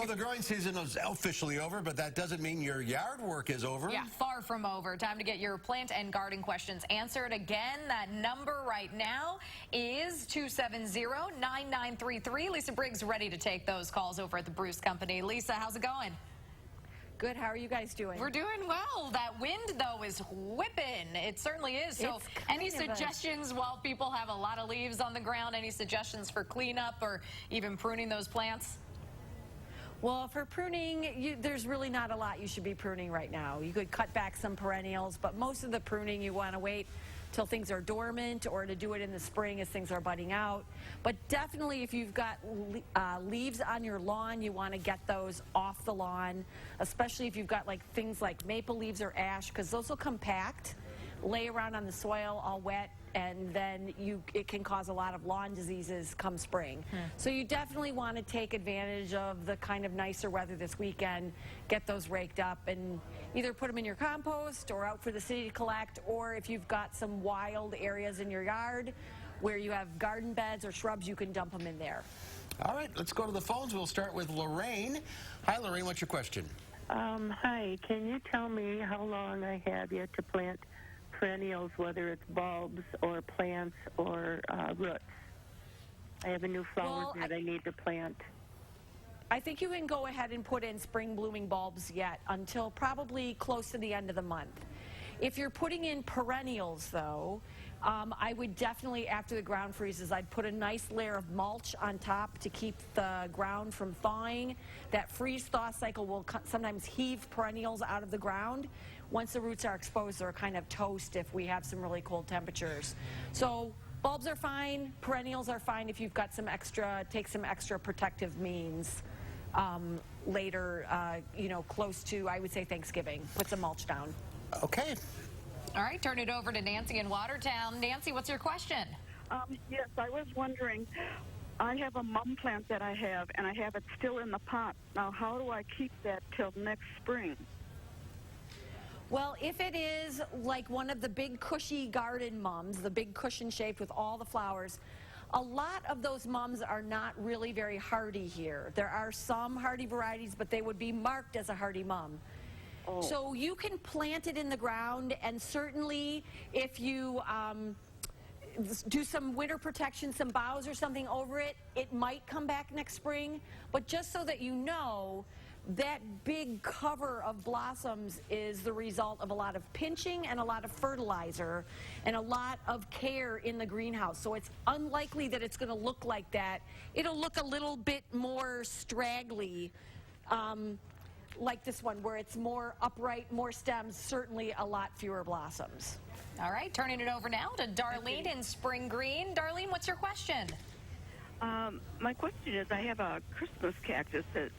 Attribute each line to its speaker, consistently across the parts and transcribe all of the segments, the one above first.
Speaker 1: the growing season is officially over, but that doesn't mean your yard work is over.
Speaker 2: Yeah, far from over. Time to get your plant and garden questions answered. Again, that number right now is 270-9933. Lisa Briggs ready to take those calls over at the Bruce Company. Lisa, how's it going?
Speaker 3: Good. How are you guys doing?
Speaker 2: We're doing well. That wind, though, is whipping. It certainly is. So any suggestions while people have a lot of leaves on the ground? Any suggestions for cleanup or even pruning those plants?
Speaker 3: Well, for pruning, there's really not a lot you should be pruning right now. You could cut back some perennials, but most of the pruning you want to wait till things are dormant or to do it in the spring as things are budding out. But definitely if you've got leaves on your lawn, you want to get those off the lawn, especially if you've got like things like maple leaves or ash, because those will compact, lay around on the soil all wet, and then it can cause a lot of lawn diseases come spring. So you definitely want to take advantage of the kind of nicer weather this weekend, get those raked up, and either put them in your compost or out for the city to collect, or if you've got some wild areas in your yard where you have garden beds or shrubs, you can dump them in there.
Speaker 1: All right, let's go to the phones. We'll start with Lorraine. Hi, Lorraine, what's your question?
Speaker 4: Hi, can you tell me how long I have yet to plant perennials, whether it's bulbs or plants or roots? I have a new flower that I need to plant.
Speaker 3: I think you can go ahead and put in spring blooming bulbs yet until probably close to the end of the month. If you're putting in perennials, though, I would definitely, after the ground freezes, I'd put a nice layer of mulch on top to keep the ground from thawing. That freeze-thaw cycle will sometimes heave perennials out of the ground. Once the roots are exposed, they're kind of toast if we have some really cold temperatures. So bulbs are fine, perennials are fine if you've got some extra, take some extra protective means later, you know, close to, I would say, Thanksgiving. Put some mulch down.
Speaker 1: Okay.
Speaker 2: All right, turn it over to Nancy in Watertown. Nancy, what's your question?
Speaker 5: Yes, I was wondering, I have a mum plant that I have, and I have it still in the pot. Now, how do I keep that till next spring?
Speaker 3: Well, if it is like one of the big cushy garden mums, the big cushion shaped with all the flowers, a lot of those mums are not really very hardy here. There are some hardy varieties, but they would be marked as a hardy mum. Oh. So you can plant it in the ground, and certainly if you do some winter protection, some boughs or something over it, it might come back next spring. But just so that you know, that big cover of blossoms is the result of a lot of pinching and a lot of fertilizer and a lot of care in the greenhouse. So it's unlikely that it's going to look like that. It'll look a little bit more straggly, like this one, where it's more upright, more stems, certainly a lot fewer blossoms.
Speaker 2: All right, turning it over now to Darlene in Spring Green. Darlene, what's your question?
Speaker 5: My question is, I have a Christmas cactus that's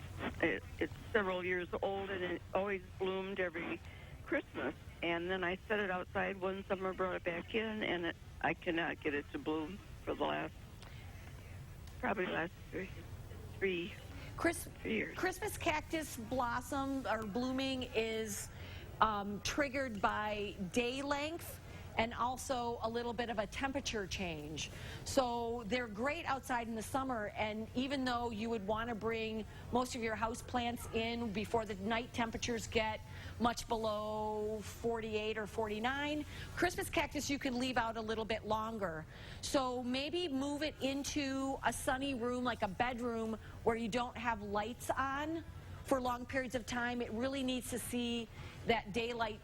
Speaker 5: it's several years old, and it always bloomed every Christmas. And then I set it outside one summer, brought it back in, and I cannot get it to bloom for the last three years.
Speaker 3: Christmas cactus blossom or blooming is triggered by day length and also a little bit of a temperature change. So they're great outside in the summer, and even though you would want to bring most of your house plants in before the night temperatures get much below 48 or 49, Christmas cactus you can leave out a little bit longer. So maybe move it into a sunny room, like a bedroom, where you don't have lights on for long periods of time. It really needs to see that daylight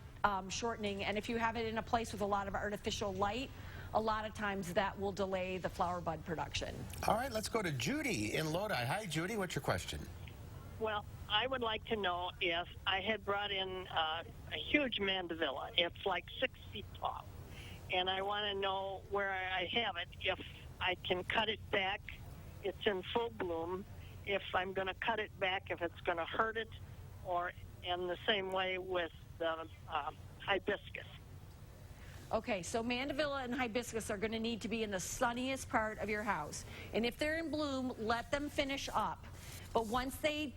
Speaker 3: shortening, and if you have it in a place with a lot of artificial light, a lot of times that will delay the flower bud production.
Speaker 1: All right, let's go to Judy in Lodi. Hi, Judy, what's your question?
Speaker 6: Well, I would like to know if I had brought in a huge mandevilla. It's like 6 feet tall, and I want to know where I have it, if I can cut it back. It's in full bloom. If I'm going to cut it back, if it's going to hurt it, or in the same way with the hibiscus.
Speaker 3: Okay, so mandevilla and hibiscus are going to need to be in the sunniest part of your house. And if they're in bloom, let them finish up. But once the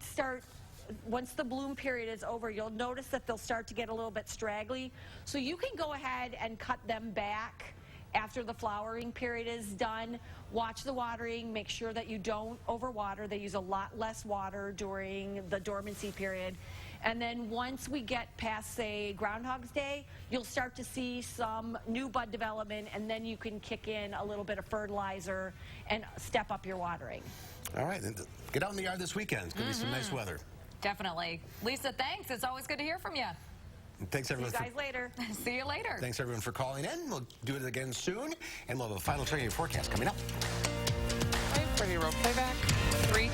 Speaker 3: bloom period is over, you'll notice that they'll start to get a little bit straggly. So you can go ahead and cut them back after the flowering period is done. Watch the watering, make sure that you don't overwater. They use a lot less water during the dormancy period. And then once we get past, say, Groundhog's Day, you'll start to see some new bud development, and then you can kick in a little bit of fertilizer and step up your watering.
Speaker 1: All right, then get out in the yard this weekend. It's going to be some nice weather.
Speaker 2: Definitely. Lisa, thanks. It's always good to hear from you.
Speaker 1: And thanks, everyone.
Speaker 3: See you guys later.
Speaker 2: See you later.
Speaker 1: Thanks, everyone, for calling in. We'll do it again soon, and we'll have a final training forecast coming up.
Speaker 7: Ready to roll playback. 3,